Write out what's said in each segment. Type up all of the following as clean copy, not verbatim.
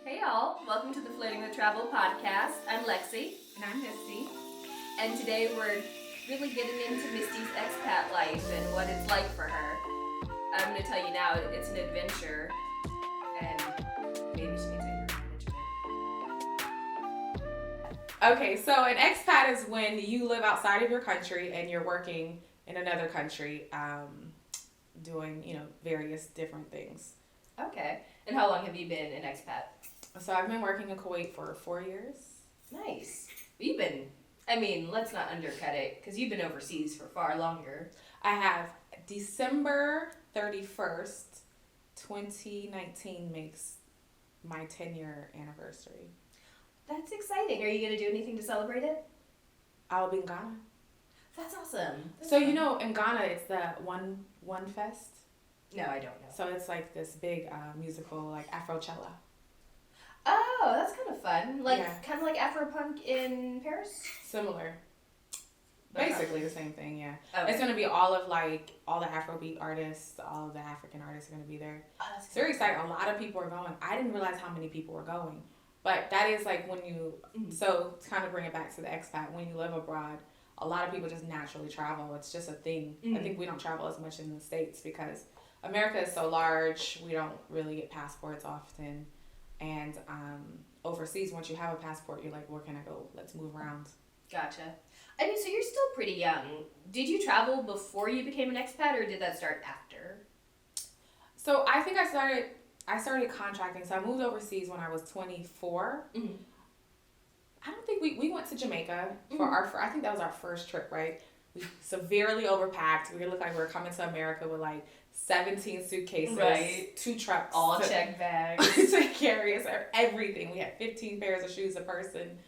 Hey y'all, welcome to the Flirting with Travel podcast. I'm Lexi. And I'm Misty. And today we're really getting into Misty's expat life and what it's like for her. I'm going to tell you now, it's an adventure, and maybe she needs anger management. Okay, so an expat is when you live outside of your country and you're working in another country, doing, various different things. Okay. And how long have you been an expat? So I've been working in Kuwait for 4 years. Nice. Let's not undercut it, because you've been overseas for far longer. I have December 31st, 2019 makes my 10-year anniversary. That's exciting. Are you going to do anything to celebrate it? I'll be in Ghana. That's awesome. In Ghana, it's the One Fest. No, I don't know. So it's like this big musical, like Afrochella. Oh, that's kind of fun. Kind of like Afropunk in Paris? Similar. Basically the same thing, yeah. Okay. It's going to be all the Afrobeat artists, all of the African artists are going to be there. Oh, that's it's very exciting. A lot of people are going. I didn't realize how many people were going. But that is like when you, so to kind of bring it back to the expat, when you live abroad, a lot of people just naturally travel. It's just a thing. I think we don't travel as much in the States because America is so large. We don't really get passports often. And overseas, once you have a passport, you're like, where can I go? Let's move around. Gotcha. So you're still pretty young. Did you travel before you became an expat, or did that start after? So I think I started contracting. So I moved overseas when I was 24. Mm-hmm. I don't think we went to Jamaica for I think that was our first trip, right? We severely overpacked. We looked like we were coming to America with like 17 suitcases, right. 2 trucks, all check bags to carry us, everything. We had 15 pairs of shoes a person.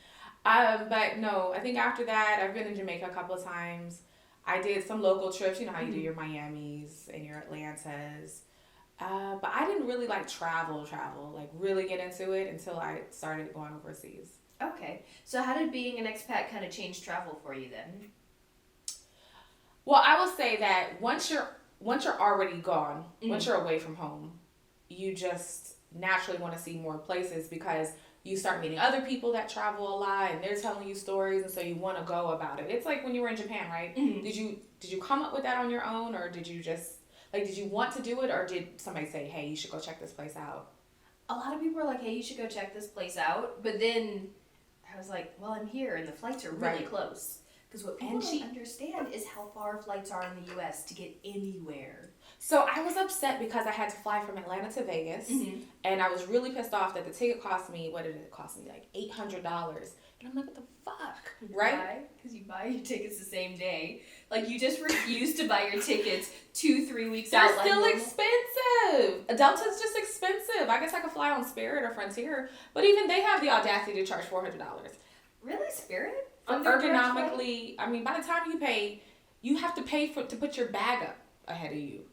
But no, I think after that, I've been in Jamaica a couple of times. I did some local trips. You know how you do your Miamis and your Atlantas. But I didn't really travel, really get into it until I started going overseas. Okay. So how did being an expat kind of change travel for you then? Well, I will say that once you're already gone, once you're away from home, you just naturally want to see more places because you start meeting other people that travel a lot and they're telling you stories, and so you want to go about it. It's like when you were in Japan, right? Mm-hmm. Did you come up with that on your own, or did you just did you want to do it, or did somebody say, hey, you should go check this place out? A lot of people are like, hey, you should go check this place out, but then I was like, well, I'm here and the flights are really close. Because what people don't understand is how far flights are in the U.S. to get anywhere. So I was upset because I had to fly from Atlanta to Vegas, and I was really pissed off that the ticket cost me, what did it cost me, like $800. And I'm like, what the fuck, right? Why? Because you buy your tickets the same day. Like, you just refuse to buy your tickets 2-3 weeks out. They're still expensive. Delta's just expensive. I guess I could fly on Spirit or Frontier, but even they have the audacity to charge $400. Really? Spirit? Ergonomically, by the time you pay, you have to pay to put your bag up ahead of you.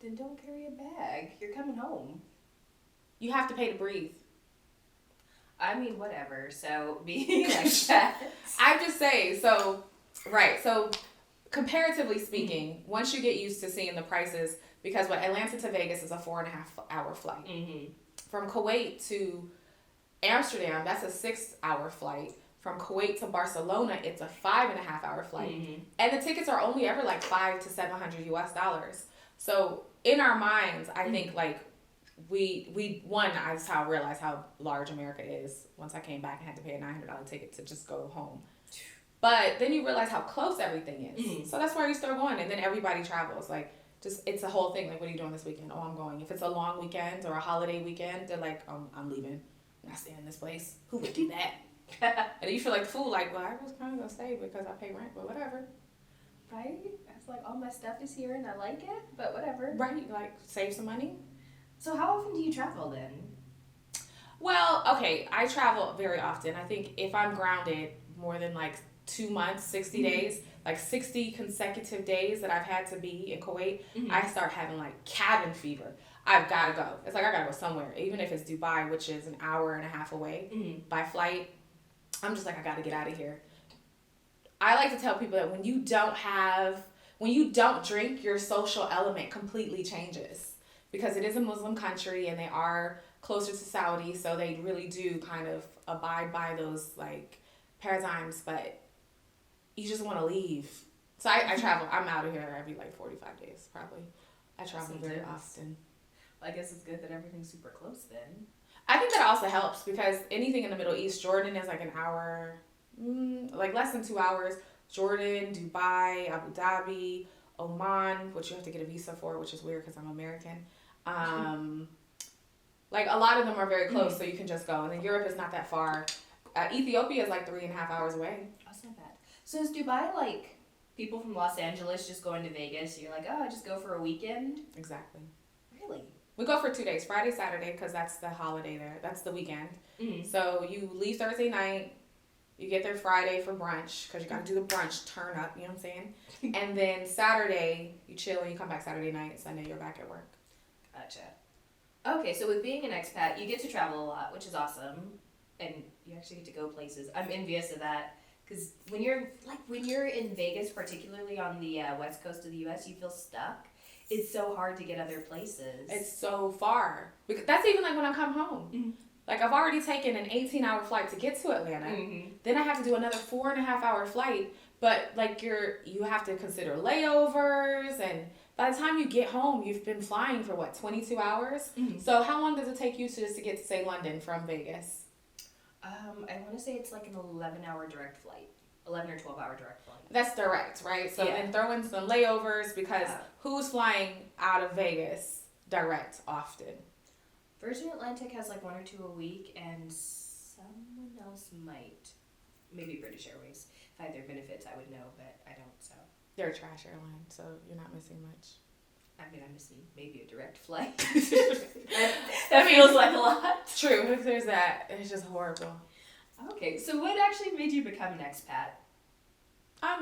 Then don't carry a bag. You're coming home. You have to pay to breathe. Whatever. So, being like that. I'm just saying, so comparatively speaking, once you get used to seeing the prices, because Atlanta to Vegas is a 4.5-hour flight. Mm-hmm. From Kuwait to Amsterdam, that's a 6-hour flight. From Kuwait to Barcelona, it's a 5.5-hour flight. Mm-hmm. And the tickets are only ever like $500 to $700 US. So in our minds, I think that's how I realized how large America is once I came back and had to pay a $900 ticket to just go home. But then you realize how close everything is. Mm-hmm. So that's why you start going. And then everybody travels. It's a whole thing. Like, what are you doing this weekend? Oh, I'm going. If it's a long weekend or a holiday weekend, they're like, I'm leaving. I'm not staying in this place. Who would do that? And you feel like the fool, well, I was kind of going to stay because I pay rent, but whatever. Right? It's like, all my stuff is here and I like it, but whatever. Right, save some money. So how often do you travel then? Well, okay, I travel very often. I think if I'm grounded more than 2 months, 60 days, 60 consecutive days that I've had to be in Kuwait, I start having cabin fever. I've got to go. It's like I got to go somewhere, even if it's Dubai, which is an hour and a half away by flight. I'm just like, I got to get out of here. I like to tell people that when you don't drink, your social element completely changes, because it is a Muslim country and they are closer to Saudi, so they really do kind of abide by those like paradigms, but you just want to leave. So I travel. I'm out of here every like 45 days, probably. I travel very often. Well, I guess it's good that everything's super close then. I think that also helps because anything in the Middle East, Jordan is like an hour, like less than 2 hours. Jordan, Dubai, Abu Dhabi, Oman, which you have to get a visa for, which is weird because I'm American. Like a lot of them are very close, so you can just go. And then Europe is not that far. Ethiopia is like 3.5 hours away. That's not bad. So is Dubai like people from Los Angeles just going to Vegas? You're like, oh, I just go for a weekend? Exactly. Really? We go for 2 days, Friday, Saturday, because that's the holiday there. That's the weekend. Mm-hmm. So you leave Thursday night. You get there Friday for brunch because you got to do the brunch turn up, you know what I'm saying? And then Saturday, you chill and you come back Saturday night. Sunday, you're back at work. Gotcha. Okay, so with being an expat, you get to travel a lot, which is awesome. And you actually get to go places. I'm envious of that because when you're in Vegas, particularly on the west coast of the U.S., you feel stuck. It's so hard to get other places. It's so far. Because that's even like when I come home. Mm-hmm. Like, I've already taken an 18-hour flight to get to Atlanta. Mm-hmm. Then I have to do another 4.5-hour flight. But, like, you have to consider layovers. And by the time you get home, you've been flying for, 22 hours? Mm-hmm. So how long does it take you to get to, say, London from Vegas? I want to say it's like an 11-hour direct flight. 11 or 12-hour direct flight. That's direct, right? So then throw in some layovers because who's flying out of Vegas direct often? Virgin Atlantic has like 1 or 2 a week, and someone else might. Maybe British Airways. If I had their benefits, I would know, but I don't, so. They're a trash airline, so you're not missing much. I mean, I'm missing maybe a direct flight. that feels like a lot. True, if there's that, it's just horrible. Okay, so what actually made you become an expat?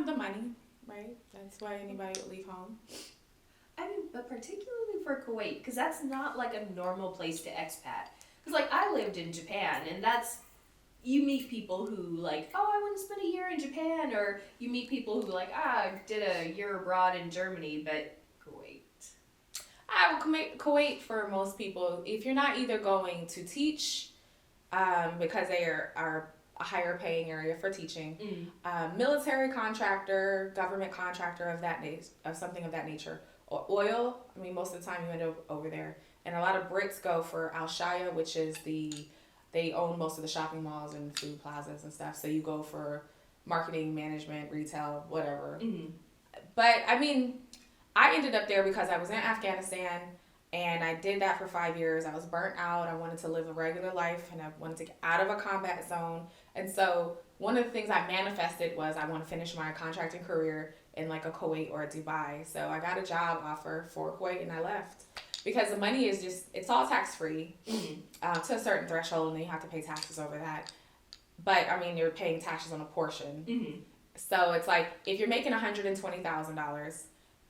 The money, right? That's why anybody would leave home. I mean, but particularly for Kuwait, because that's not like a normal place to expat. Because like I lived in Japan, and you meet people who like, oh, I want to spend a year in Japan, or you meet people who like, did a year abroad in Germany, but Kuwait. I would commit Kuwait for most people. If you're not either going to teach, because they are a higher paying area for teaching, military contractor, government contractor of something of that nature. Oil, I mean, most of the time you end up over there. And a lot of Brits go for Al Shaya, which is they own most of the shopping malls and food plazas and stuff. So you go for marketing, management, retail, whatever. Mm-hmm. But, I mean, I ended up there because I was in Afghanistan and I did that for 5 years. I was burnt out. I wanted to live a regular life and I wanted to get out of a combat zone. And so one of the things I manifested was I want to finish my contracting career in like a Kuwait or a Dubai. So I got a job offer for Kuwait and I left because the money is it's all tax free to a certain threshold, and then you have to pay taxes over that. But I mean, you're paying taxes on a portion. Mm-hmm. So it's like if you're making $120,000,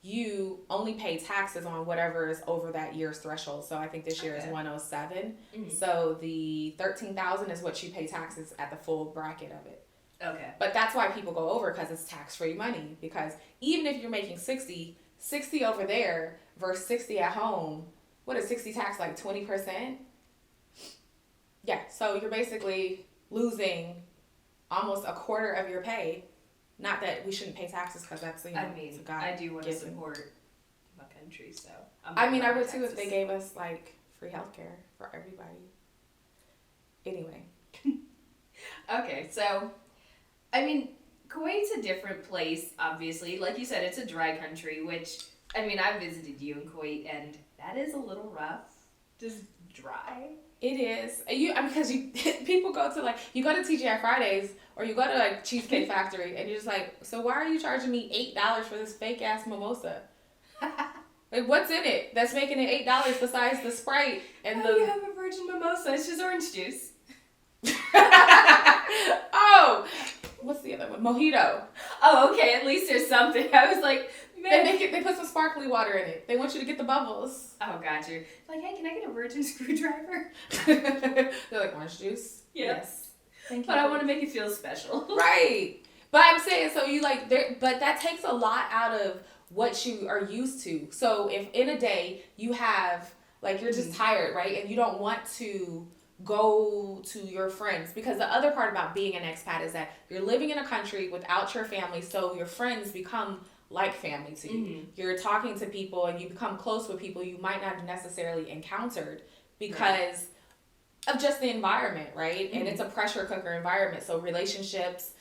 you only pay taxes on whatever is over that year's threshold. So I think this year is 107. Mm-hmm. So the $13,000 is what you pay taxes at the full bracket of it. Okay. But that's why people go over, because it's tax-free money. Because even if you're making 60 over there versus 60 at home, what is 60 tax, like 20%? Yeah, so you're basically losing almost a quarter of your pay. Not that we shouldn't pay taxes, because that's, I mean, I do want to support my country, so. I mean, I would too if they gave us, like, free healthcare for everybody. Anyway. Okay, so, I mean, Kuwait's a different place, obviously. Like you said, it's a dry country, which, I mean, I visited you in Kuwait, and that is a little rough. Just dry. It is. Because people go to, like, you go to TGI Fridays, or you go to, like, Cheesecake Factory, and you're just like, so why are you charging me $8 for this fake-ass mimosa? Like, what's in it that's making it $8 besides the Sprite and How do you have a virgin mimosa? It's just orange juice. Oh! What's the other one? Mojito. Oh, okay. At least there's something. I was like, man. They put some sparkly water in it. They want you to get the bubbles. Oh, got you. Like, hey, can I get a virgin screwdriver? They're like, orange juice? Yes. Thank you. But I want to make it feel special. Right. But I'm saying, so you like, but that takes a lot out of what you are used to. So if in a day you have Like, you're just tired, right? And you don't want to go to your friends, because the other part about being an expat is that you're living in a country without your family, so your friends become like family to you. You're talking to people and you become close with people you might not have necessarily encountered because of just the environment, right? And it's a pressure cooker environment, so relationships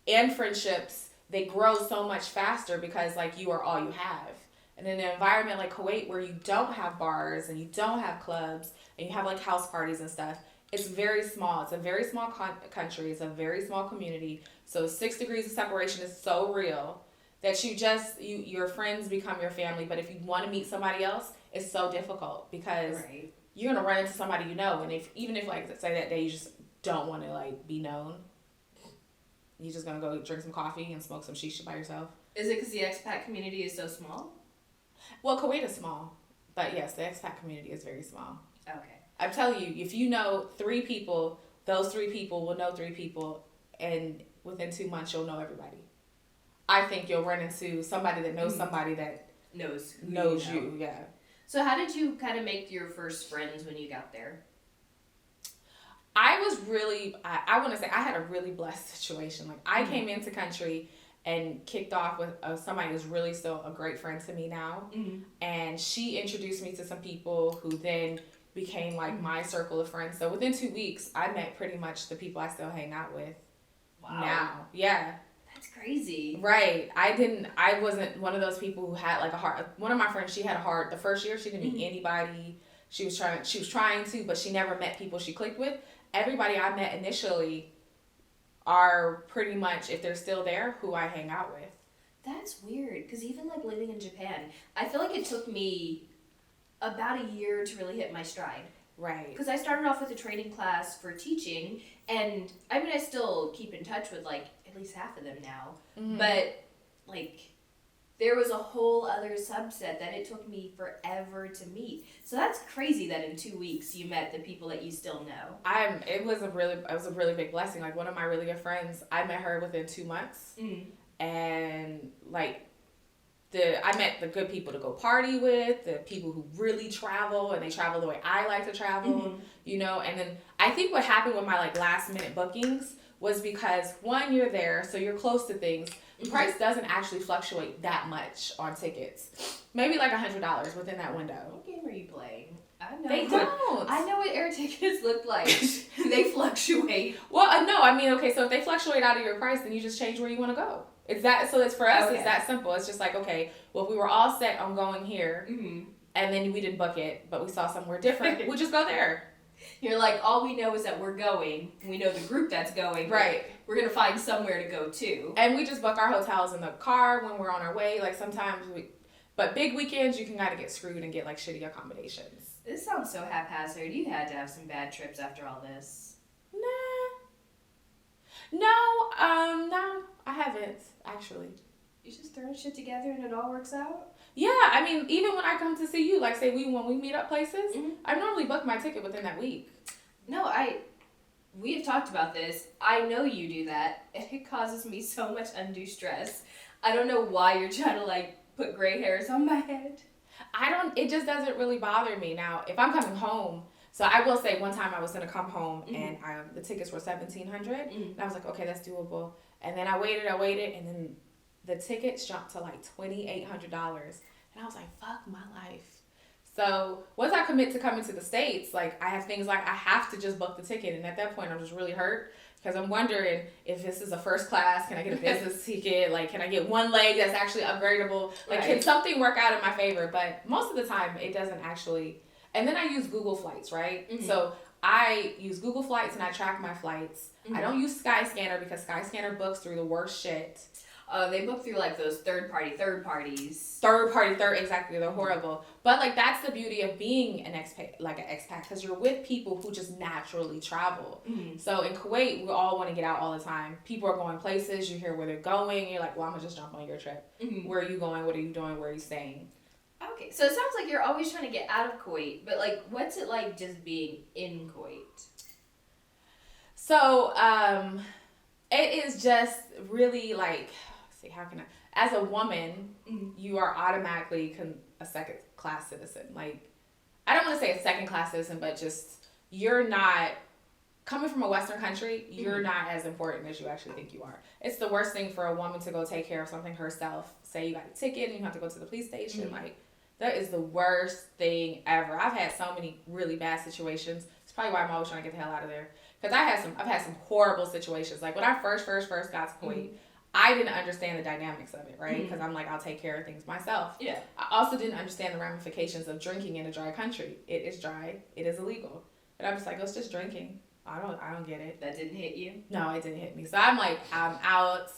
and friendships, they grow so much faster because like you are all you have. And in an environment like Kuwait, where you don't have bars and you don't have clubs and you have like house parties and stuff, it's very small. It's a very small country. It's a very small community. So 6 degrees of separation is so real that your friends become your family. But if you want to meet somebody else, it's so difficult because you're gonna run into somebody you know. And even if like say that day you just don't want to like be known, you're just gonna go drink some coffee and smoke some shisha by yourself. Is it because the expat community is so small? Well, Kuwait is small, but yes, the expat community is very small. Okay. I'm telling you, if you know 3 people, those 3 people will know 3 people, and within 2 months, you'll know everybody. I think you'll run into somebody that knows somebody that knows you. Yeah. So how did you kind of make your first friends when you got there? I was really, I want to say I had a really blessed situation. Like, I came into country and kicked off with somebody who's really still a great friend to me now. And she introduced me to some people who then became like my circle of friends. So within 2 weeks, I met pretty much the people I still hang out with now. Yeah. That's crazy. Right. I wasn't one of those people who had like a heart. One of my friends, she had a heart. The first year, she didn't meet anybody. She was trying to, but she never met people she clicked with. Everybody I met initially are pretty much, if they're still there, who I hang out with. That's weird, because even like living in Japan, I feel like it took me about a year to really hit my stride. Right. Because I started off with a training class for teaching, and I mean, I still keep in touch with like at least half of them now, but like there was a whole other subset that it took me forever to meet. So that's crazy that in 2 weeks you met the people that you still know. It was a really big blessing. Like, one of my really good friends, I met her within 2 months, and like I met the good people to go party with, the people who really travel, and they travel the way I like to travel, you know. And then I think what happened with my like last minute bookings was because, one, you're there, so you're close to things. The price doesn't actually fluctuate that much on tickets. Maybe like $100 within that window. What game are you playing? I know. They don't. I know what air tickets look like. They fluctuate. Well, no, I mean, okay, so if they fluctuate out of your price, then you just change where you want to go. It's for us, it's that simple. It's just like, okay, well, if we were all set on going here, and then we didn't book it, but we saw somewhere different, we'll just go there. You're like, all we know is that we're going. We know the group that's going. Right. We're going to find somewhere to go to. And we just book our hotels in the car when we're on our way. Like, sometimes but big weekends, you can kind of get screwed and get like shitty accommodations. This sounds so haphazard. You had to have some bad trips after all this. No, I haven't, actually. You just throw shit together and it all works out? Yeah, I mean, even when I come to see you, like, say when we meet up places, I normally book my ticket within that week. No, we have talked about this. I know you do that, and it causes me so much undue stress. I don't know why you're trying to, like, put gray hairs on my head. It just doesn't really bother me. Now, if I'm coming home, so I will say one time I was going to come home, and the tickets were $1,700, and I was like, okay, that's doable. And then I waited, and then the tickets jumped to like $2,800. And I was like, fuck my life. So once I commit to coming to the States, like, I have things like I have to just book the ticket. And at that point, I'm just really hurt because I'm wondering if this is a first class, can I get a business ticket? Like, can I get one leg that's actually upgradable? Like, can something work out in my favor? But most of the time, it doesn't actually. And then I use Google Flights, right? So I use Google Flights and I track my flights. I don't use Skyscanner because Skyscanner books through the worst shit. They book through like those third parties. Exactly. They're horrible. But like, that's the beauty of being an expat, because you're with people who just naturally travel. So in Kuwait, we all want to get out all the time. People are going places. You hear where they're going. And you're like, well, I'm gonna just jump on your trip. Where are you going? What are you doing? Where are you staying? Okay, so it sounds like you're always trying to get out of Kuwait. But like, what's it like just being in Kuwait? So it is just really like. How can I? As a woman, you are automatically a second-class citizen. Like, I don't want to say a second class citizen, but just you're not coming from a Western country. You're not as important as you actually think you are. It's the worst thing for a woman to go take care of something herself. Say you got a ticket and you have to go to the police station. Like, that is the worst thing ever. I've had so many really bad situations. It's probably why I'm always trying to get the hell out of there. Because I've had some horrible situations. Like when I first got to Kuwait, I didn't understand the dynamics of it, right? Because I'm like, I'll take care of things myself. Yeah. I also didn't understand the ramifications of drinking in a dry country. It is dry. It is illegal. But I'm just like, it's just drinking. I don't get it. That didn't hit you? No, it didn't hit me. So I'm like, I'm out.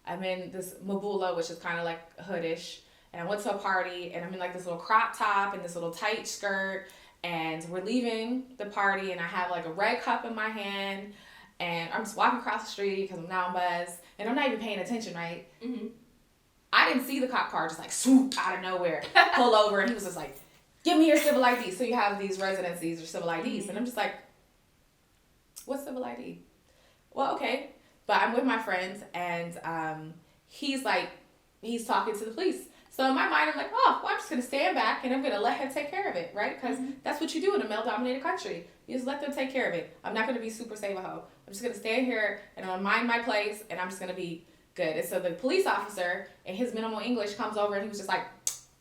I'm in this mabula, which is kind of like hoodish. And I went to a party, and I'm in like this little crop top and this little tight skirt. And we're leaving the party, and I have like a red cup in my hand. And I'm just walking across the street because I'm now in buzz. And I'm not even paying attention, right? I didn't see the cop car just like swoop out of nowhere, pull over, and he was just like, give me your civil ID. So you have these residencies or civil IDs. And I'm just like, what's civil ID? Well, okay. But I'm with my friends, and he's talking to the police. So in my mind, I'm like, oh, well, I'm just going to stand back, and I'm going to let him take care of it, right? Because that's what you do in a male-dominated country. You just let them take care of it. I'm not going to be super save-a-ho. I'm just going to stand here, and I'm going to mind my place, and I'm just going to be good. And so the police officer, in his minimal English, comes over, and he was just like,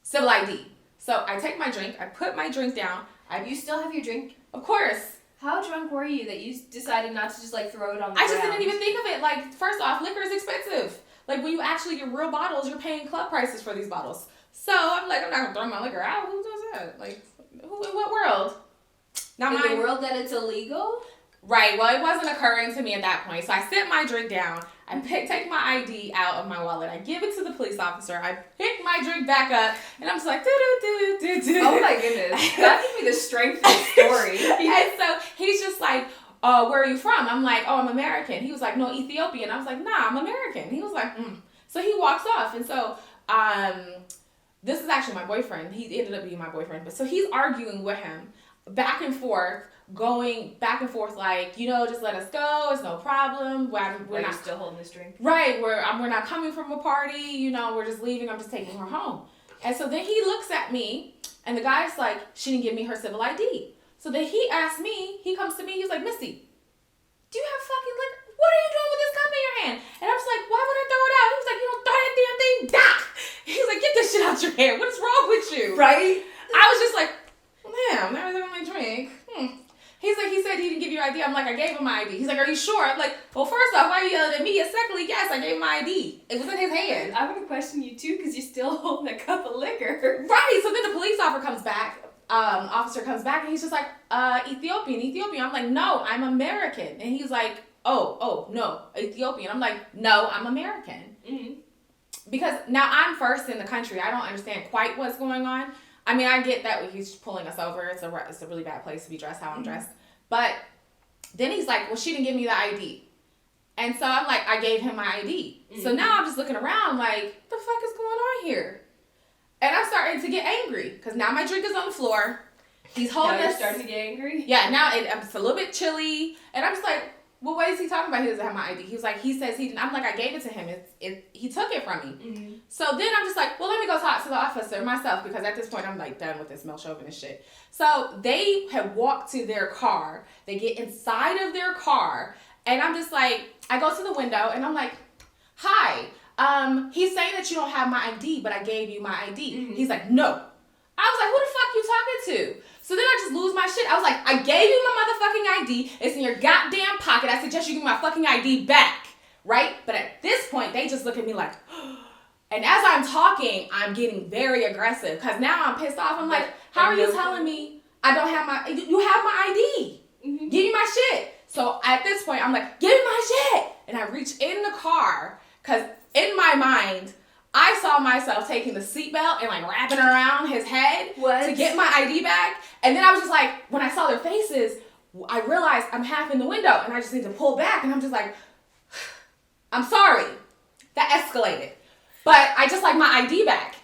civil ID. So I take my drink. I put my drink down. You still have your drink? Of course. How drunk were you that you decided not to just like throw it on the ground? I just didn't even think of it. Like, first off, liquor is expensive. Like, when you actually get real bottles, you're paying club prices for these bottles. So I'm like, I'm not gonna throw my liquor out. Who does that? Like, who in what world? Not in the world that it's illegal? Right. Well, it wasn't occurring to me at that point. So I sit my drink down. I take my ID out of my wallet. I give it to the police officer. I pick my drink back up, and I'm just like, do. Oh my goodness, that gives me the strength of the story. And so he's just like, where are you from? I'm like, oh, I'm American. He was like, no, Ethiopian. I was like, nah, I'm American. He was like, So he walks off, and so this is actually my boyfriend. He ended up being my boyfriend, but so he's arguing with him back and forth. Going back and forth like, just let us go. It's no problem. We're not still holding this drink. Right. We're not coming from a party. We're just leaving. I'm just taking her home. And so then he looks at me, and the guy's like, she didn't give me her civil ID. So then he asked me. He comes to me. He's like, Misty, do you have fucking liquor? What are you doing with this cup in your hand? And I was like, why would I throw it out? He was like, you don't throw that damn thing. Dah! He's like, get this shit out your hand. What is wrong with you? Right. I was just like, damn, that was my drink. He's like, he said he didn't give you ID. I'm like, I gave him my ID. He's like, are you sure? I'm like, well, first off, why are you yelling at me? And secondly, yes, I gave him my ID. It was in his hand. I'm going to question you too because you're still holding a cup of liquor. Right. So then the police officer comes back. Officer comes back, and he's just like, Ethiopian. I'm like, no, I'm American. And he's like, oh, no, Ethiopian. I'm like, no, I'm American. Because now I'm first in the country. I don't understand quite what's going on. I mean, I get that he's pulling us over. It's a really bad place to be dressed how I'm dressed. But then he's like, well, she didn't give me the ID. And so I'm like, I gave him my ID. So now I'm just looking around like, what the fuck is going on here? And I'm starting to get angry because now my drink is on the floor. He's holding us. Now you're starting to get angry? Yeah, now it's a little bit chilly. And I'm just like, well, what is he talking about? He doesn't have my ID. He was like, he says he didn't. I'm like, I gave it to him. He took it from me. So then I'm just like, well, let me go talk to the officer myself because at this point I'm like done with this male chauvinist shit. So they have walked to their car. They get inside of their car. And I'm just like, I go to the window and I'm like, hi. He's saying that you don't have my ID, but I gave you my ID. He's like, no. I was like, who the fuck you talking to? So then I just lose my shit. I was like, I gave you my motherfucking ID. It's in your goddamn pocket. I suggest you give me my fucking ID back. Right? But at this point, they just look at me like, and as I'm talking, I'm getting very aggressive because now I'm pissed off. I'm like, how are you telling me I don't have you have my ID. Give me my shit. So at this point, I'm like, give me my shit. And I reach in the car because in my mind, I saw myself taking the seatbelt and like wrapping around his head to get my ID back. And then I was just like, when I saw their faces, I realized I'm half in the window and I just need to pull back. And I'm just like, I'm sorry. That escalated. But I just like my ID back.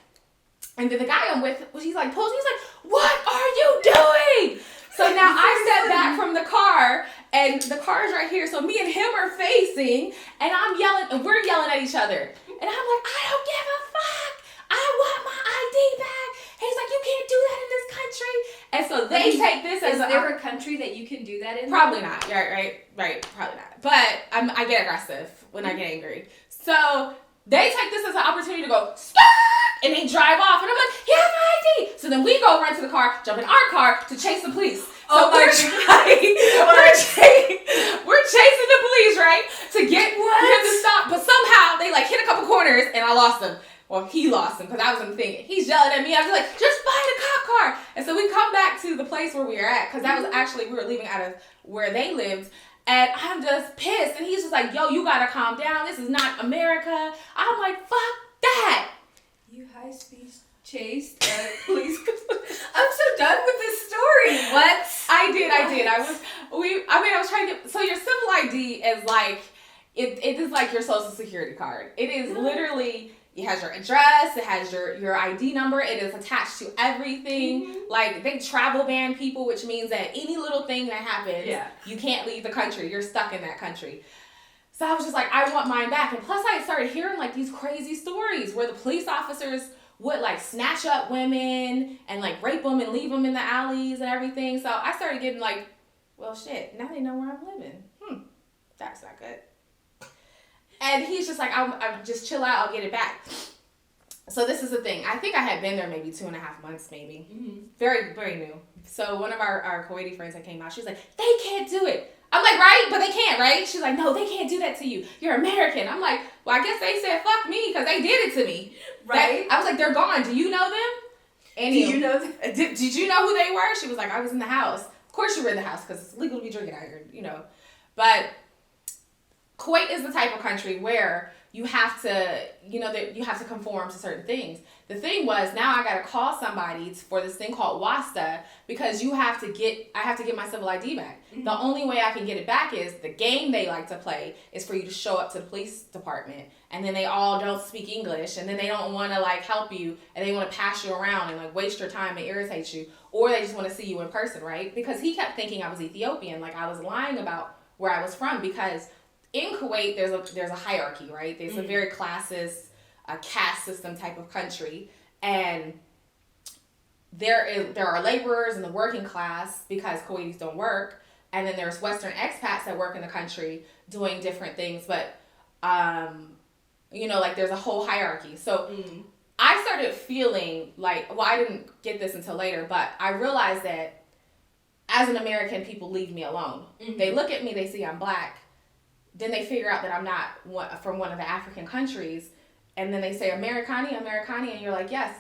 And then the guy I'm with, he's like, what are you doing? So now I step back from the car and the car is right here. So me and him are facing and I'm yelling and we're yelling at each other. And I'm like, I don't give a fuck. I want my ID back. He's like, you can't do that in this country. country. And so they take this as is there a country that you can do that in? Probably not. Right. Probably not. But I get aggressive when I get angry. So they take this as an opportunity to go, stop! And they drive off. And I'm like, you have my ID. So then we go run to the car, jump in our car to chase the police. So we're chasing the police, right? To get him to stop. But somehow they like hit a couple corners and I lost him. Well, he lost him because I wasn't thinking. He's yelling at me. I was like, just find a cop car. And so we come back to the place where we were at because that was actually, we were leaving out of where they lived. And I'm just pissed. And he's just like, yo, you got to calm down. This is not America. I'm like, fuck that. You high-speed chased police. I'm so done with this story. What? I did. I was trying to get, so your civil ID is like, it is like your social security card. It is literally, it has your address, it has your ID number, it is attached to everything. Mm-hmm. Like, they travel ban people, which means that any little thing that happens, you can't leave the country. You're stuck in that country. So I was just like, I want mine back. And plus I started hearing like these crazy stories where the police officers would like snatch up women and like rape them and leave them in the alleys and everything. So I started getting like, well, shit, now they know where I'm living. That's not good. And he's just like, I'm just chill out, I'll get it back. So this is the thing. I think I had been there maybe 2.5 months, maybe. Mm-hmm. Very, very new. So one of our Kuwaiti friends that came out, she's like, they can't do it. I'm like, right? But they can't, right? She's like, no, they can't do that to you. You're American. I'm like, well, I guess they said fuck me because they did it to me. Right? I was like, they're gone. Do you know them? And do you know them? Did you know who they were? She was like, I was in the house. Of course you were in the house because it's legal to be drinking out here, you know. But Kuwait is the type of country where you have to, you know, that you have to conform to certain things. The thing was, now I got to call somebody for this thing called WASTA because I have to get my civil ID back. Mm-hmm. The only way I can get it back is the game they like to play is for you to show up to the police department and then they all don't speak English and then they don't want to like help you and they want to pass you around and like waste your time and irritate you, or they just want to see you in person, right? Because he kept thinking I was Ethiopian, like I was lying about where I was from, because in Kuwait, there's a hierarchy, right? There's a very classist, caste system type of country, and there are laborers in the working class because Kuwaitis don't work, and then there's Western expats that work in the country doing different things, but you know, like there's a whole hierarchy. So I started feeling like, well, I didn't get this until later, but I realized that as an American, people leave me alone. Mm-hmm. They look at me, they see I'm black. Then they figure out that I'm not from one of the African countries. And then they say, Americani, and you're like, yes.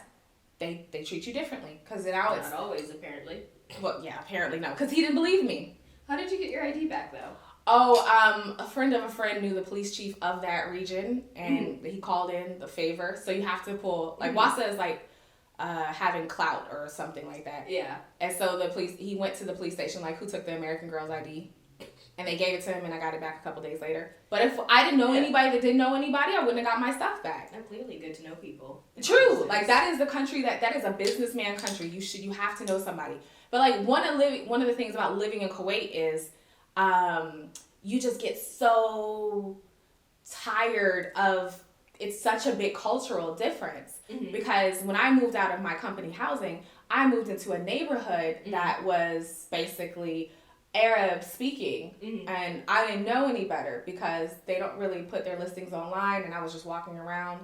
They treat you differently. Because now it's... Not always, apparently. Well, yeah, apparently no. Because he didn't believe me. How did you get your ID back, though? Oh, a friend of a friend knew the police chief of that region. And he called in the favor. So you have to pull... Like, WASA is like having clout or something like that. Yeah. And so he went to the police station, like, who took the American girl's ID? And they gave it to him, and I got it back a couple days later. But if I didn't know anybody that didn't know anybody, I wouldn't have got my stuff back. And clearly good to know people. True. Like, that is the country that is a businessman country. You have to know somebody. But, like, one of the things about living in Kuwait is you just get so tired of, it's such a big cultural difference. Mm-hmm. Because when I moved out of my company housing, I moved into a neighborhood that was basically Arab speaking, and I didn't know any better because they don't really put their listings online, and I was just walking around,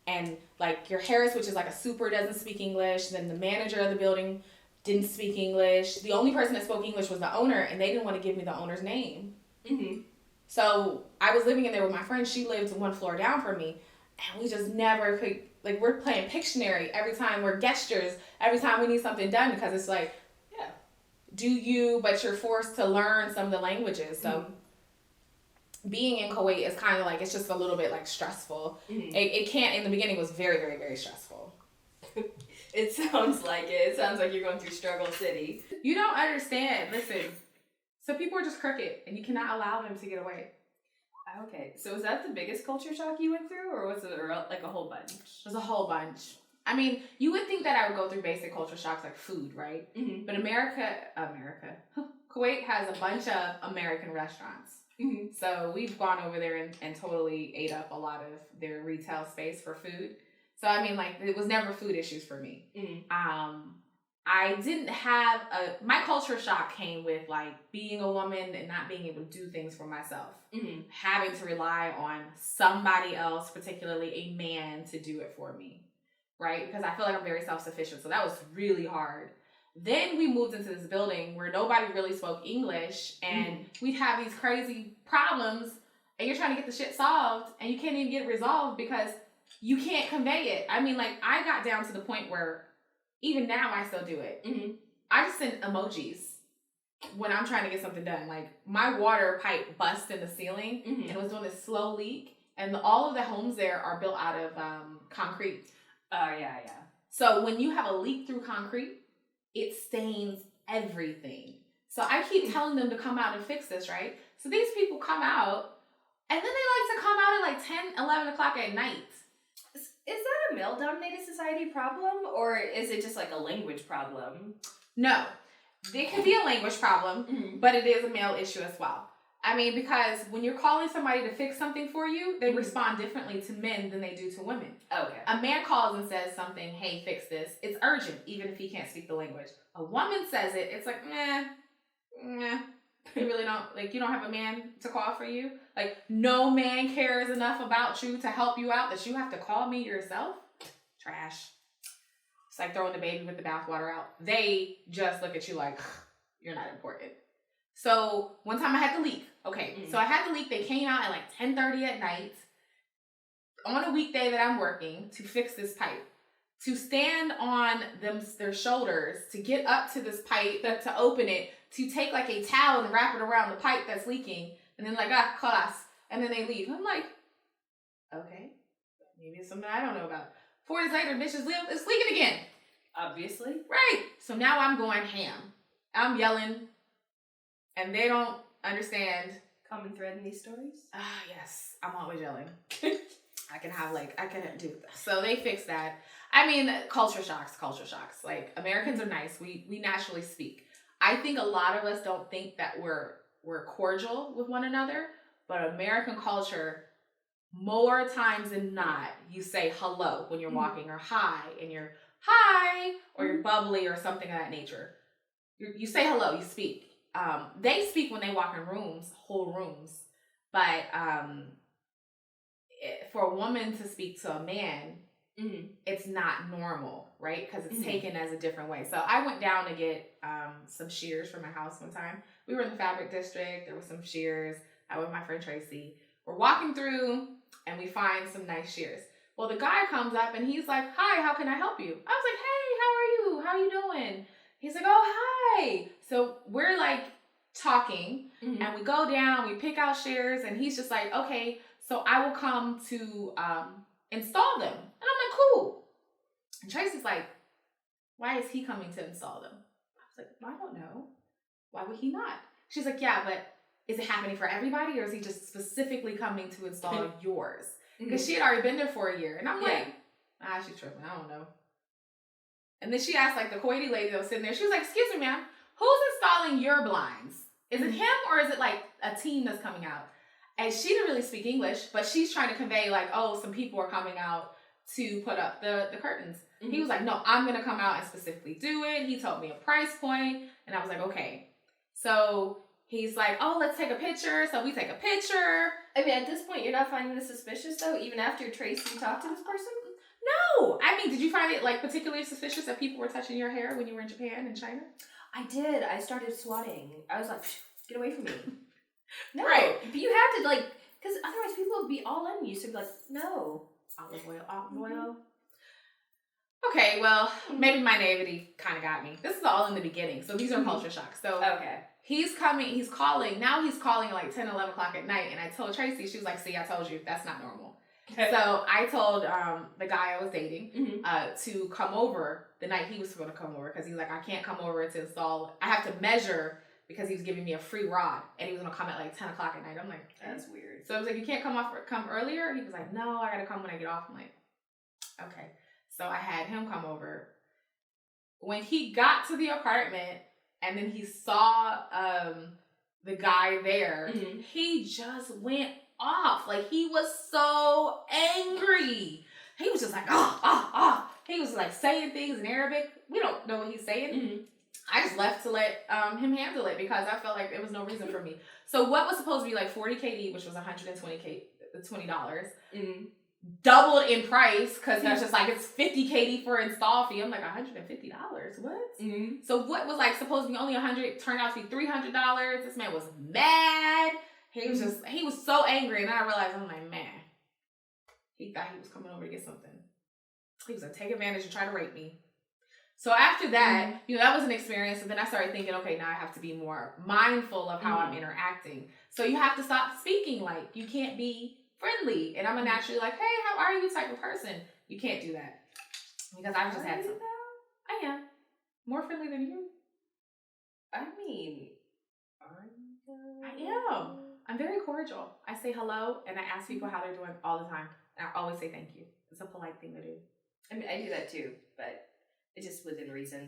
and like your Harris, which is like a super, doesn't speak English. Then the manager of the building didn't speak English. The only person that spoke English was the owner, and they didn't want to give me the owner's name. So I was living in there with my friend. She lived one floor down from me, and we just never could, like, we're playing Pictionary every time, we're gestures every time we need something done, because it's like, but you're forced to learn some of the languages. So being in Kuwait is kind of like, it's just a little bit like stressful. It can't, in the beginning, it was very, very, very stressful. It sounds like it. It sounds like you're going through struggle city. You don't understand. Listen, so people are just crooked, and you cannot allow them to get away. Okay, so was that the biggest culture shock you went through, or was it like a whole bunch? It was a whole bunch. I mean, you would think that I would go through basic culture shocks like food, right? But Kuwait has a bunch of American restaurants. So we've gone over there and totally ate up a lot of their retail space for food. So, I mean, like, it was never food issues for me. I didn't have my culture shock came with like being a woman and not being able to do things for myself. Mm-hmm. Having to rely on somebody else, particularly a man, to do it for me. Right? Because I feel like I'm very self-sufficient. So that was really hard. Then we moved into this building where nobody really spoke English and we'd have these crazy problems and you're trying to get the shit solved and you can't even get it resolved because you can't convey it. I mean, like, I got down to the point where even now I still do it. Mm-hmm. I just send emojis when I'm trying to get something done. Like, my water pipe bust in the ceiling and it was doing this slow leak. And all of the homes there are built out of concrete. Oh, yeah. So when you have a leak through concrete, it stains everything. So I keep telling them to come out and fix this, right? So these people come out, and then they like to come out at like 10, 11 o'clock at night. Is that a male-dominated society problem, or is it just like a language problem? No. It could be a language problem, but it is a male issue as well. I mean, because when you're calling somebody to fix something for you, they respond differently to men than they do to women. Okay. A man calls and says something, hey, fix this. It's urgent, even if he can't speak the language. A woman says it, it's like, meh. You really don't, like, you don't have a man to call for you? Like, no man cares enough about you to help you out that you have to call me yourself? Trash. It's like throwing the baby with the bathwater out. They just look at you like, you're not important. So one time I had the leak. Okay, so I had the leak. They came out at like 10:30 at night on a weekday that I'm working to fix this pipe. To stand on their shoulders, to get up to this pipe, to open it, to take like a towel and wrap it around the pipe that's leaking, and then like, class, and then they leave. I'm like, okay, maybe it's something I don't know about. 4 days later, bitches live, it's leaking again. Obviously. Right. So now I'm going ham. I'm yelling, and they don't understand. Common thread in these stories? Yes. I'm always yelling. I can do this. So they fixed that. I mean, culture shocks. Like, Americans are nice. We naturally speak. I think a lot of us don't think that we're cordial with one another, but American culture, more times than not, you say hello when you're walking, or hi, and you're hi, or you're bubbly or something of that nature. You say hello, you speak. They speak when they walk in rooms, whole rooms, but for a woman to speak to a man, it's not normal, right? Because it's taken as a different way. So I went down to get some shears for my house one time. We were in the fabric district. There were some shears. I went with my friend Tracy. We're walking through, and we find some nice shears. Well, the guy comes up, and he's like, hi, how can I help you? I was like, hey, how are you? How are you doing? He's like, oh, hi. So we're like talking, and we go down, we pick out shears, and he's just like, okay, so I will come to install them. And I'm like, cool. And Tracy's like, why is he coming to install them? I was like, well, I don't know. Why would he not? She's like, yeah, but is it happening for everybody, or is he just specifically coming to install yours? Because she had already been there for a year. And I'm like, she's tripping. I don't know. And then she asked, like, the Kuwaiti lady that was sitting there. She was like, excuse me, ma'am, who's installing your blinds? Is it him, or is it, like, a team that's coming out? And she didn't really speak English, but she's trying to convey, like, oh, some people are coming out to put up the curtains. He was like, no, I'm going to come out and specifically do it. He told me a price point, and I was like, okay. So he's like, oh, let's take a picture. So we take a picture. I mean, at this point, you're not finding this suspicious, though, even after Tracy talked to this person? No. I mean, did you find it, like, particularly suspicious that people were touching your hair when you were in Japan and China? I did. I started swatting. I was like, get away from me. No. Right. But you have to, like, because otherwise people would be all on you. So be like, no. Olive oil. Okay, well, maybe my naivety kind of got me. This is all in the beginning. So these are culture shocks. So okay. He's calling. Now he's calling at like 10, 11 o'clock at night. And I told Tracy, she was like, see, I told you, that's not normal. So I told the guy I was dating to come over the night he was going to come over, because he was like, I can't come over to install. I have to measure, because he was giving me a free rod, and he was going to come at like 10 o'clock at night. I'm like, that's weird. So I was like, you can't come earlier? He was like, no, I got to come when I get off. I'm like, okay. So I had him come over. When he got to the apartment and then he saw the guy there, he just went off. Like, he was so angry. He was just like, He was like saying things in Arabic. we don't know what he's saying. Mm-hmm. I just left to let him handle it because I felt like there was no reason for me. So what was supposed to be like 40 KD, which was $120, doubled in price because that's just like it's 50 KD for install fee. I'm like $150. What? Mm-hmm. So what was like supposed to be only $100 turned out to be $300. This man was mad. He was so angry, and then I realized I'm like, man, he thought he was coming over to get something. He was gonna take advantage and try to rape me. So after that, that was an experience. And then I started thinking, okay, now I have to be more mindful of how I'm interacting. So you have to stop speaking like you can't be friendly. And I'm a naturally like, hey, how are you type of person. You can't do that. Because I've just had some. I am. More friendly than you. I mean, are you? I am. I'm very cordial. I say hello and I ask people how they're doing all the time. And I always say thank you. It's a polite thing to do. I mean, I do that too, but it's just within reason.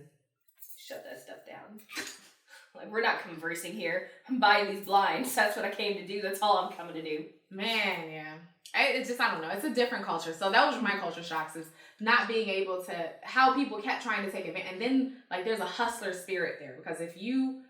Shut that stuff down. Like, we're not conversing here. I'm buying these blinds. That's what I came to do. That's all I'm coming to do. Man, yeah. It's just, I don't know. It's a different culture. So that was my culture shocks, is not being able to, how people kept trying to take advantage. And then, like, there's a hustler spirit there. Because if you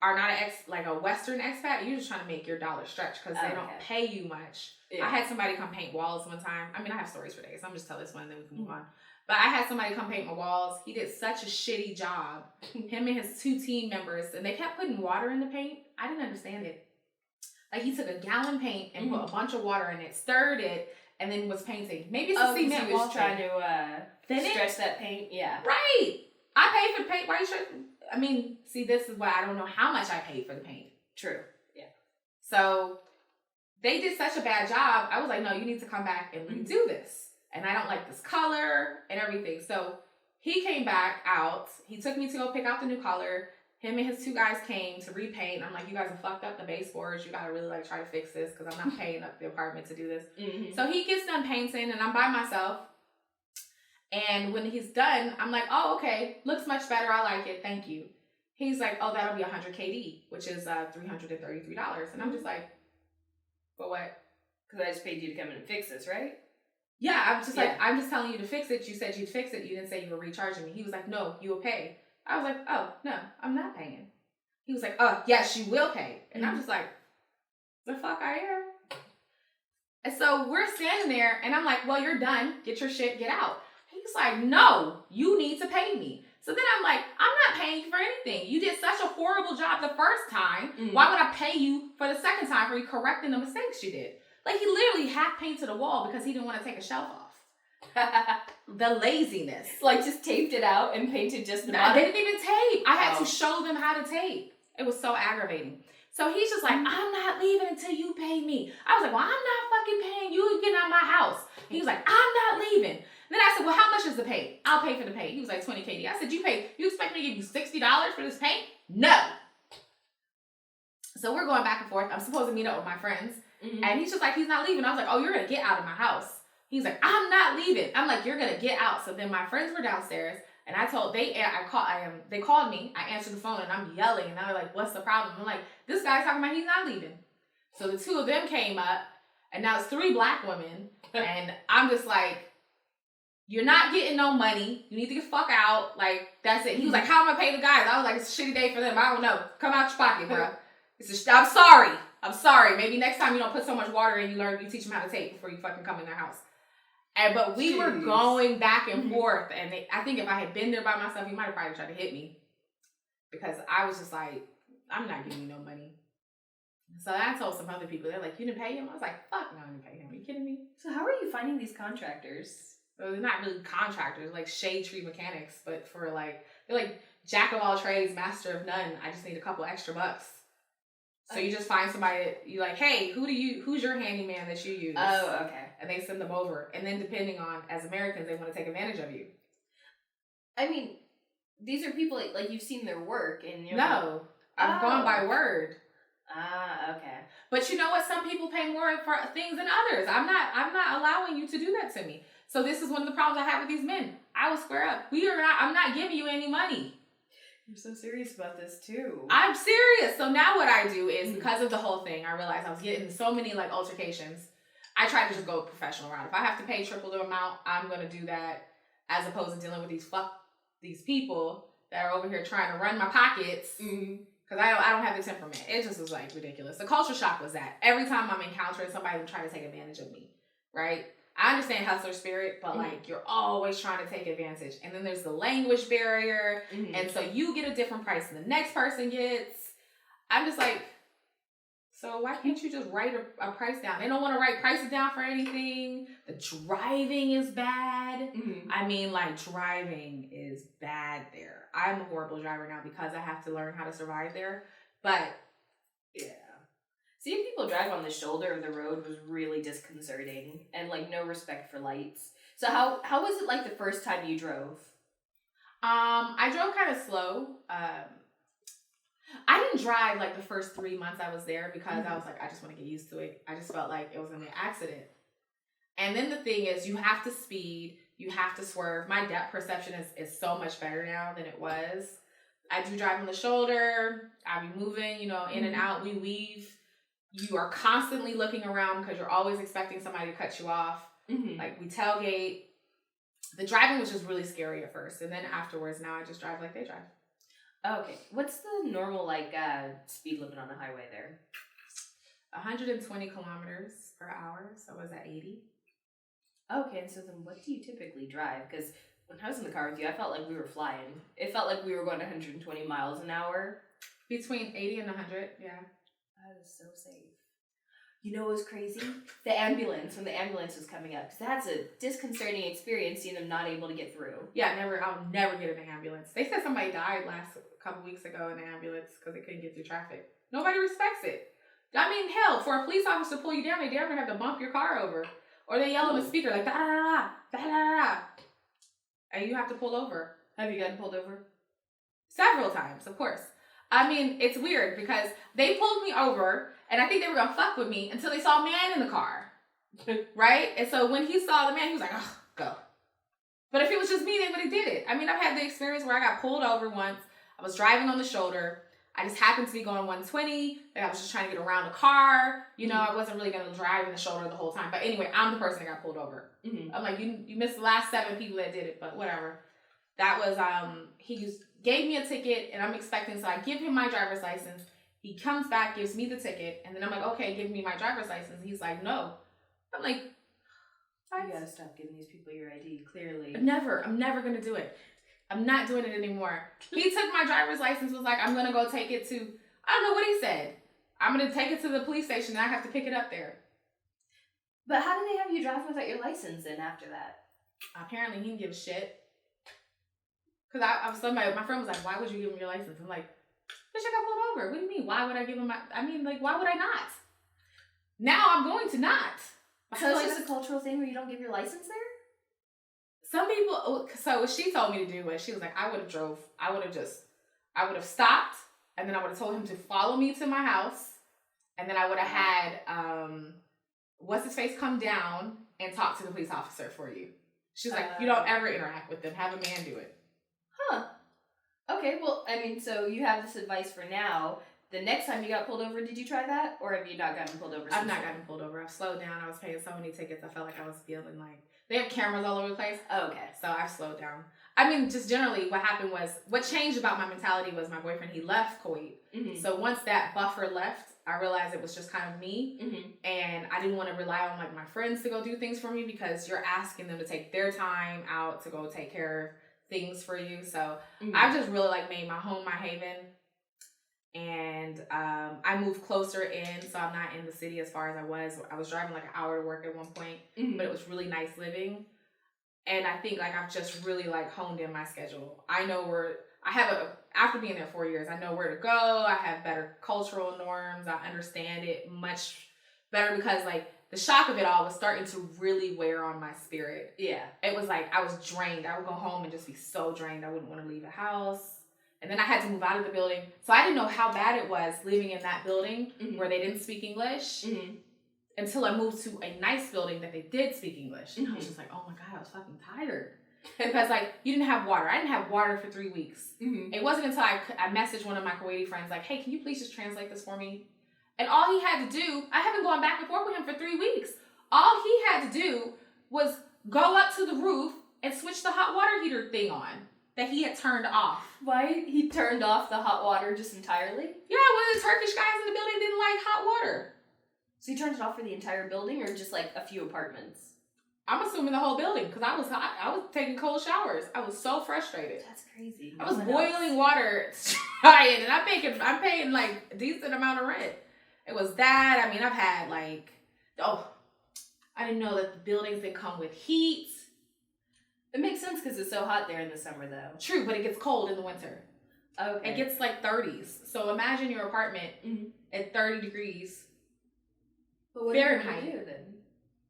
are not a Western expat, you're just trying to make your dollar stretch because they don't pay you much. Yeah. I had somebody come paint walls one time. I mean, I have stories for days. I'm just tell this one and then we can move on. But I had somebody come paint my walls. He did such a shitty job. Him and his 2 team members, and they kept putting water in the paint. I didn't understand it. Like, he took a gallon paint and put a bunch of water in it, stirred it, and then was painting. Maybe it's a cement he was trying to stretch that paint. Yeah. Right. I paid for the paint. Why you should? I mean, see, this is why I don't know how much I paid for the paint. True. Yeah. So they did such a bad job. I was like, no, you need to come back and redo this. And I don't like this color and everything. So he came back out. He took me to go pick out the new color. Him and his 2 guys came to repaint. I'm like, you guys have fucked up the baseboards. You got to really try to fix this because I'm not paying up the apartment to do this. Mm-hmm. So he gets done painting and I'm by myself. And when he's done, I'm like, oh, okay. Looks much better. I like it. Thank you. He's like, oh, that'll be 100 KD, which is $333. And I'm just like, but what? Because I just paid you to come in and fix this, right? Yeah, I'm just like, I'm just telling you to fix it. You said you'd fix it. You didn't say you were recharging me. He was like, no, you will pay. I was like, oh, no, I'm not paying. He was like, oh, yes, you will pay. And I'm just like, the fuck I am. And so we're standing there and I'm like, well, you're done. Get your shit, get out. He's like, no, you need to pay me. So then I'm like, I'm not paying you for anything. You did such a horrible job the first time. Why would I pay you for the second time for you correcting the mistakes you did? Like, he literally half painted a wall because he didn't want to take a shelf off. The laziness. Like, just taped it out and painted just the bottom? They didn't even tape. I had to show them how to tape. It was so aggravating. So he's just like, I'm not leaving until you pay me. I was like, well, I'm not fucking paying you. You getting out of my house. He was like, I'm not leaving. Then I said, well, how much is the paint? I'll pay for the paint. He was like, 20 KD. I said, you expect me to give you $60 for this paint? No. So we're going back and forth. I'm supposed to meet up with my friends. And he's just like, he's not leaving. I was like, oh, you're going to get out of my house. He's like, I'm not leaving. I'm like, you're going to get out. So then my friends were downstairs. And they called me. I answered the phone and I'm yelling. And they're like, what's the problem? I'm like, this guy's talking about he's not leaving. So the 2 of them came up. And now it's 3 black women. And I'm just like, you're not getting no money. You need to get the fuck out. Like, that's it. He was like, how am I pay the guys? I was like, it's a shitty day for them. I don't know. Come out your pocket, bro. I'm sorry. I'm sorry. Maybe next time you don't put so much water in, you teach them how to tape before you fucking come in their house. But we were going back and forth. And I think if I had been there by myself, he might have probably tried to hit me. Because I was just like, I'm not giving you no money. So I told some other people, they're like, you didn't pay him? I was like, fuck no, I didn't pay him. Are you kidding me? So how are you finding these contractors? So they're not really contractors, like shade tree mechanics, but for they're like jack of all trades, master of none. I just need a couple extra bucks. So you just find somebody that you like, hey, who's your handyman that you use? Oh, okay. And they send them over. And then depending on, as Americans, they want to take advantage of you. I mean, these are people, like you've seen their work and you're No, I've gone by word. Ah, okay. But you know what? Some people pay more for things than others. I'm not allowing you to do that to me. So this is one of the problems I have with these men. I will square up. I'm not giving you any money. You're so serious about this too. I'm serious. So now what I do is, because of the whole thing, I realized I was getting so many altercations. I try to just go professional route. If I have to pay triple the amount, I'm going to do that, as opposed to dealing with these these people that are over here trying to run my pockets. Because I don't have the temperament. It just was like ridiculous. The culture shock was that every time I'm encountering somebody who's trying to take advantage of me, right? I understand hustler spirit, but like you're always trying to take advantage. And then there's the language barrier. And so you get a different price than the next person gets. I'm just like, so why can't you just write a price down? They don't want to write prices down for anything. The driving is bad. I mean, like, driving is bad there. I'm a horrible driver now because I have to learn how to survive there. But, yeah. Seeing people drive on the shoulder of the road was really disconcerting. And, like, no respect for lights. So how was it, like, the first time you drove? I drove kind of slow. I didn't drive like the first 3 months I was there because I was like, I just want to get used to it. I just felt like it was going to be an accident. And then the thing is, you have to speed, you have to swerve. My depth perception is so much better now than it was. I do drive on the shoulder. I be moving, in and out. We weave. You are constantly looking around because you're always expecting somebody to cut you off. Like, we tailgate. The driving was just really scary at first. And then afterwards, now I just drive like they drive. Okay. What's the normal, like, speed limit on the highway there? 120 kilometers per hour. So I was at 80. Okay, and so then what do you typically drive? Because when I was in the car with you, I felt like we were flying. It felt like we were going 120 miles an hour. Between 80 and 100, yeah. That is so safe. You know what was crazy? The ambulance, when the ambulance was coming up. Because that's a disconcerting experience, seeing them not able to get through. Yeah, I'll never get in an ambulance. They said somebody died couple weeks ago in an ambulance because they couldn't get through traffic. Nobody respects it. I mean, hell, for a police officer to pull you down, they damn near have to bump your car over. Or they yell on the speaker like, da-da-da-da, da-da-da-da. And you have to pull over. Have you gotten pulled over? Several times, of course. I mean, it's weird because they pulled me over and I think they were going to fuck with me until they saw a man in the car. Right? And so when he saw the man, he was like, oh, go. But if it was just me, they would have did it. I mean, I've had the experience where I got pulled over once. I was driving on the shoulder. I just happened to be going 120. And I was just trying to get around the car. I wasn't really going to drive in the shoulder the whole time. But anyway, I'm the person that got pulled over. I'm like, you missed the last 7 people that did it, but whatever. That was, he gave me a ticket and I'm expecting, so I give him my driver's license. He comes back, gives me the ticket. And then I'm like, okay, give me my driver's license. He's like, no. I'm like, you gotta stop giving these people your ID, clearly. I'm never going to do it. I'm not doing it anymore. He took my driver's license, was like, I'm going to go take it to, I don't know what he said. I'm going to take it to the police station and I have to pick it up there. But how did they have you driving without your license then after that? Apparently he didn't give a shit. Because my friend was like, why would you give him your license? I'm like, bitch, I got pulled over. What do you mean? Why would I give him why would I not? Now I'm going to not. So it's just a cultural thing where you don't give your license there? Some people, so what she told me to do was, she was like, I would have stopped, and then I would have told him to follow me to my house, and then I would have had, what's-his-face come down and talk to the police officer for you. She's like, you don't ever interact with them. Have a man do it. Huh. Okay, well, I mean, so you have this advice for now. The next time you got pulled over, did you try that? Or have you not gotten pulled over? I've not gotten pulled over. I've slowed down. I was paying so many tickets. I felt like I was feeling like, they have cameras all over the place. Oh, okay. So I've slowed down. I mean, just generally what happened was, what changed about my mentality was my boyfriend, he left Kuwait. So once that buffer left, I realized it was just kind of me. And I didn't want to rely on like my friends to go do things for me because you're asking them to take their time out to go take care of things for you. So I've just really like made my home my haven. And I moved closer in, so I'm not in the city as far as I was. I was driving like an hour to work at one point, but it was really nice living. And I think like I've just really like honed in my schedule. I know after being there 4 years, I know where to go. I have better cultural norms. I understand it much better because like the shock of it all was starting to really wear on my spirit. Yeah. It was like I was drained. I would go home and just be so drained. I wouldn't want to leave the house. And then I had to move out of the building. So I didn't know how bad it was living in that building where they didn't speak English until I moved to a nice building that they did speak English. And I was just like, oh my God, I was fucking tired. Because like, you didn't have water. I didn't have water for 3 weeks. It wasn't until I messaged one of my Kuwaiti friends like, hey, can you please just translate this for me? And all he had to do, I haven't gone back and forth with him for 3 weeks. All he had to do was go up to the roof and switch the hot water heater thing on. that he had turned off. Why? He turned off the hot water just entirely? Yeah, one of the Turkish guys in the building didn't like hot water. So he turned it off for the entire building or just like a few apartments? I'm assuming the whole building because I was hot. I was taking cold showers. I was so frustrated. That's crazy. I was boiling water, trying, and I'm paying like a decent amount of rent. It was that. I mean, I've had like, I didn't know that the buildings didn't come with heat. It makes sense because it's so hot there in the summer, though. True, but it gets cold in the winter. Okay. It gets like 30s. So imagine your apartment at 30 degrees. But what Fahrenheit. do you do then?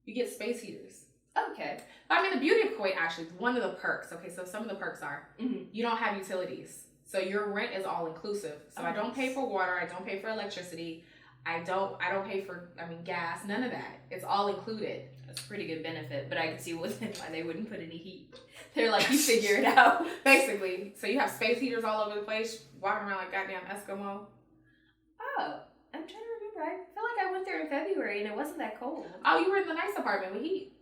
You get space heaters. Okay. I mean, the beauty of Kuwait, actually, one of the perks, okay, so some of the perks are, you don't have utilities. So your rent is all inclusive. So I don't pay for water, I don't pay for electricity, I don't pay for, gas, none of that. It's all included. That's a pretty good benefit, but I can see why they wouldn't put any heat. They're like, you figure it out. Basically. So you have space heaters all over the place, walking around like goddamn Eskimo. Oh, I'm trying to remember. I feel like I went there in February and it wasn't that cold. Oh, you were in the nice apartment with heat.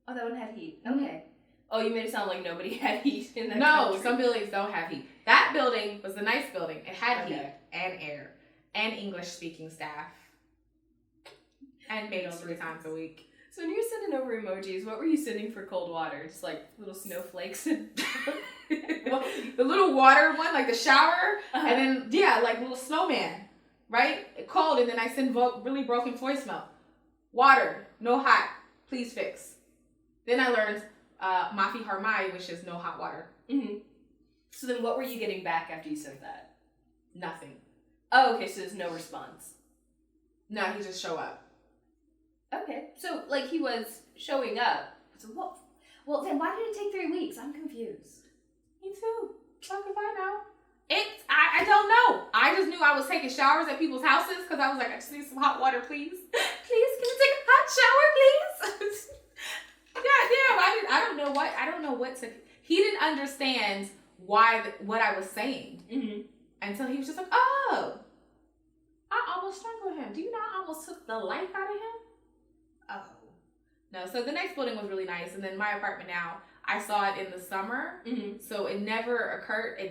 Oh, that one had heat. Okay. Oh, you made it sound like nobody had heat in that No, country. some buildings don't have heat. That building was the nice building. It had heat Okay. and air and English-speaking staff. And maids 3 times a week. So when you were sending over emojis, what were you sending for cold water? Just like little snowflakes and The little water one, like the shower, and then, like little snowman, right? Cold, and then I send really broken voicemail. Water, no hot, please fix. Then I learned Mafi Harmai, which is no hot water. So then what were you getting back after you sent that? Nothing. Oh, okay, so there's no response. No, he just show up. Okay, so like he was showing up. So what? Well, then why did it take 3 weeks? I'm confused. Me too. Fuck if I know. I don't know. I just knew I was taking showers at people's houses because I was like, I just need some hot water, please. Please, can you take a hot shower, please? Goddamn, I don't know what to. He didn't understand what I was saying until he was just like, oh, I almost strangled him. Do you know I almost took the life out of him? Oh. No, so the next building was really nice. And then my apartment now, I saw it in the summer. So it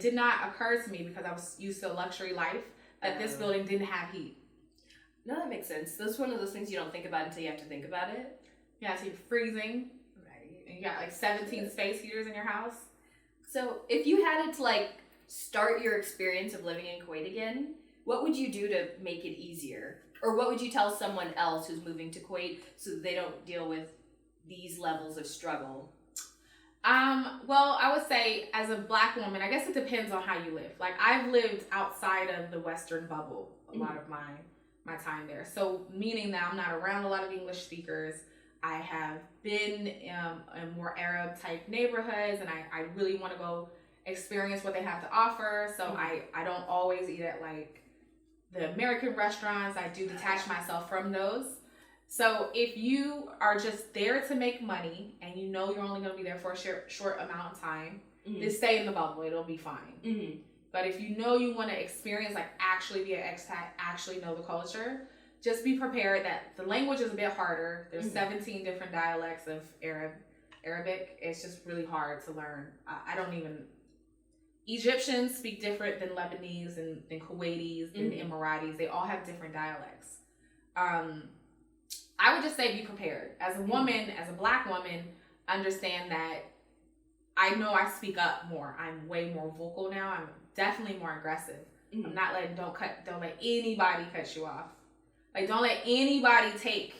did not occur to me because I was used to a luxury life that this building didn't have heat. No, that makes sense. That's one of those things you don't think about until you have to think about it. Yeah, so you're freezing. Right. And you got like 17 space heaters in your house. So if you had it to like start your experience of living in Kuwait again, what would you do to make it easier? Or what would you tell someone else who's moving to Kuwait so that they don't deal with these levels of struggle? Well, I would say as a Black woman, I guess it depends on how you live. Like I've lived outside of the Western bubble a lot of my time there. So meaning that I'm not around a lot of English speakers. I have been in more Arab type neighborhoods and I really want to go experience what they have to offer. So I don't always eat at like the American restaurants. I do detach myself from those. So if you are just there to make money and you know you're only going to be there for a short amount of time, then stay in the bubble. It'll be fine. But if you know you want to experience, like actually be an expat, actually know the culture, just be prepared that the language is a bit harder. There's 17 different dialects of Arabic. It's just really hard to learn. Egyptians speak different than Lebanese and than Kuwaitis and Emiratis. They all have different dialects. I would just say be prepared. As a woman, as a Black woman, understand that I know I speak up more. I'm way more vocal now. I'm definitely more aggressive. I'm not don't let anybody cut you off. Like don't let anybody take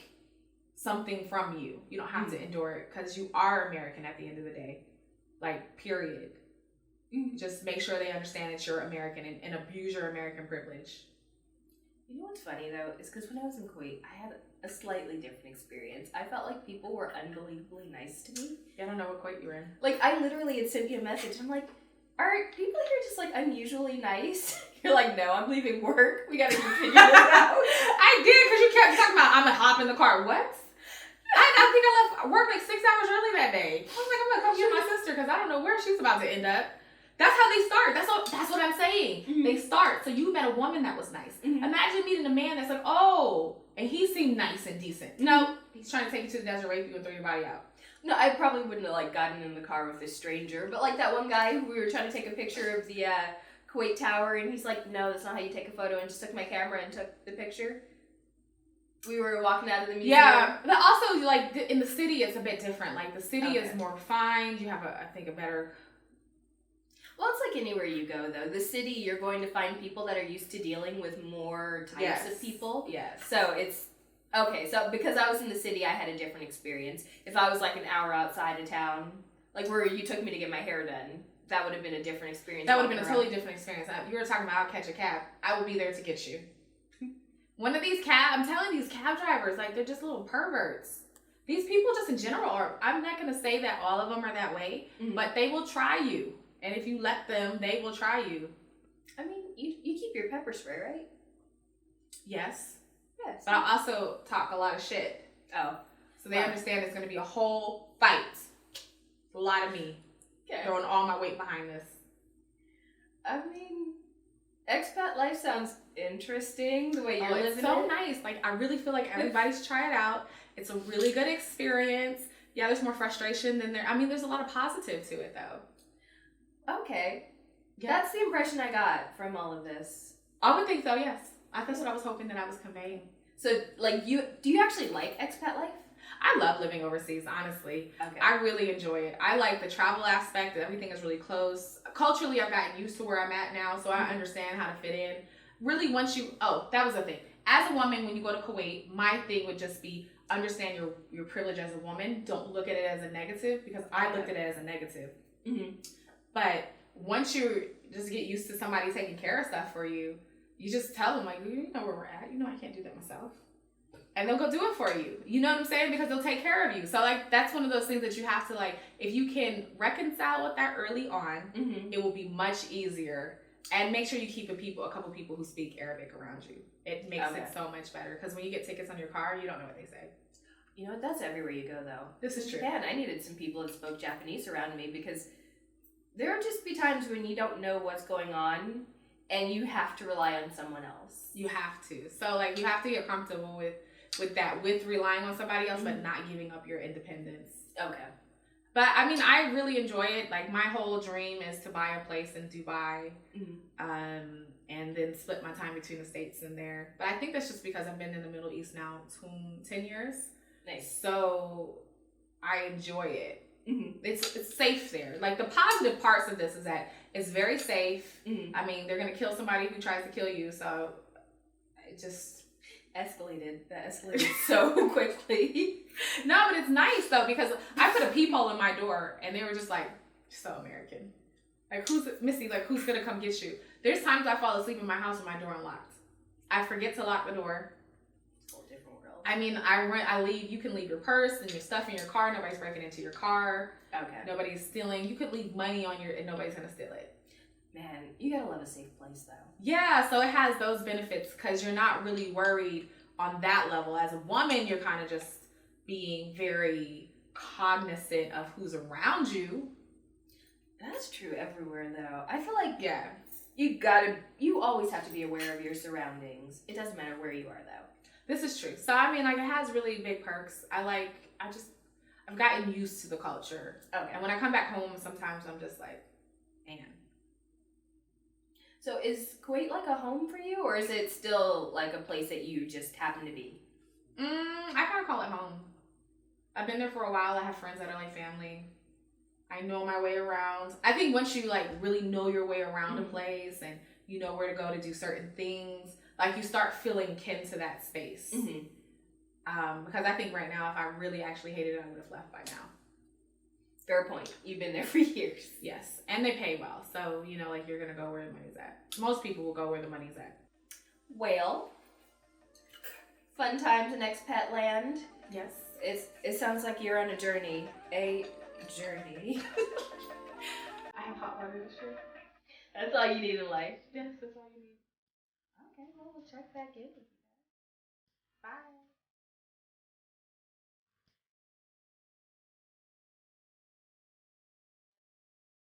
something from you. You don't have to endure it because you are American at the end of the day. Like period. Just make sure they understand that you're American and abuse your American privilege. You know what's funny though is because when I was in Kuwait, I had a slightly different experience. I felt like people were unbelievably nice to me. I don't know what Kuwait you were in. Like I literally had sent you a message. I'm like, are people here just like unusually nice? You're like, no, I'm leaving work. We gotta figure this out. I did because you kept talking about I'm gonna hop in the car. What? I think I left work like 6 hours early that day. I was like, I'm gonna come get my sister because I don't know where she's about to end up. That's how they start. That's what I'm saying. They start. So you met a woman that was nice. Imagine meeting a man that's like, oh, and he seemed nice and decent. No, He's trying to take you to the desert, rape you, and throw your body out. No, I probably wouldn't have like gotten in the car with a stranger, but like that one guy who we were trying to take a picture of the Kuwait Tower, and he's like, "No, that's not how you take a photo," and just took my camera and took the picture. We were walking out of the museum. Yeah, but also like in the city, it's a bit different. Like the city is more refined. You have I think a better. Well, it's like anywhere you go, though. The city, you're going to find people that are used to dealing with more types of people. Yes. So it's okay. So because I was in the city, I had a different experience. If I was like an hour outside of town, like where you took me to get my hair done, that would have been a different experience. That would have been a totally different experience. You were talking about I'll catch a cab. I would be there to get you. One of these I'm telling these cab drivers, like they're just little perverts. These people just in general are, I'm not going to say that all of them are that way, but they will try you. And if you let them, they will try you. I mean, you keep your pepper spray, right? Yes. Yes. But I also talk a lot of shit. Oh. So they understand it's going to be a whole fight. It's a lot of me. Okay. Throwing all my weight behind this. I mean, expat life sounds interesting, the way you're living it. It's so nice. Like, I really feel like everybody should try it out. It's a really good experience. Yeah, there's more frustration than there. I mean, there's a lot of positive to it, though. Okay. Yeah. That's the impression I got from all of this. I would think so, yes. That's what I was hoping that I was conveying. So, like, do you actually like expat life? I love living overseas, honestly. Okay. I really enjoy it. I like the travel aspect. Everything is really close. Culturally, I've gotten used to where I'm at now, so I understand how to fit in. Really, that was the thing. As a woman, when you go to Kuwait, my thing would just be understand your privilege as a woman. Don't look at it as a negative, because I looked at it as a negative. Mm-hmm. But once you just get used to somebody taking care of stuff for you, you just tell them, like, you know where we're at. You know I can't do that myself. And they'll go do it for you. You know what I'm saying? Because they'll take care of you. So, like, that's one of those things that you have to, like, if you can reconcile with that early on, it will be much easier. And make sure you keep a couple people who speak Arabic around you. It makes it so much better. Because when you get tickets on your car, you don't know what they say. You know what? That's everywhere you go, though. This is true. Japan, I needed some people that spoke Japanese around me, because there will just be times when you don't know what's going on and you have to rely on someone else. You have to. So, like, you have to get comfortable with that, with relying on somebody else, but not giving up your independence. Okay. But, I mean, I really enjoy it. Like, my whole dream is to buy a place in Dubai, and then split my time between the States and there. But I think that's just because I've been in the Middle East now 10 years. Nice. So, I enjoy it. It's safe there. Like, the positive parts of this is that it's very safe. I mean, they're going to kill somebody who tries to kill you, so it just escalated. That escalated so quickly. No, but it's nice, though, because I put a peephole in my door, and they were just like, so American. Like, Misty, like, who's going to come get you? There's times I fall asleep in my house with my door unlocked. I forget to lock the door. I mean, I leave. You can leave your purse and your stuff in your car. Nobody's breaking into your car. Okay. Nobody's stealing. You could leave money and nobody's gonna steal it. Man, you gotta love a safe place, though. Yeah, so it has those benefits because you're not really worried on that level. As a woman, you're kind of just being very cognizant of who's around you. That's true everywhere, though. I feel like you always have to be aware of your surroundings. It doesn't matter where you are, though. This is true. So, I mean, like, it has really big perks. I've gotten used to the culture. Okay. And when I come back home, sometimes I'm just like, man. So is Kuwait like a home for you, or is it still like a place that you just happen to be? I kind of call it home. I've been there for a while. I have friends that are like family. I know my way around. I think once you, like, really know your way around a place and you know where to go to do certain things, like, you start feeling kin to that space. Because I think right now, if I really actually hated it, I would have left by now. Fair point. You've been there for years. Yes. And they pay well. So, you know, like, you're going to go where the money's at. Most people will go where the money's at. Well, fun times in expat land. Yes. It sounds like you're on a journey. A journey. I have hot water this year. That's all you need in life. Yes, that's all you need. Okay, well, we'll check back in. Bye.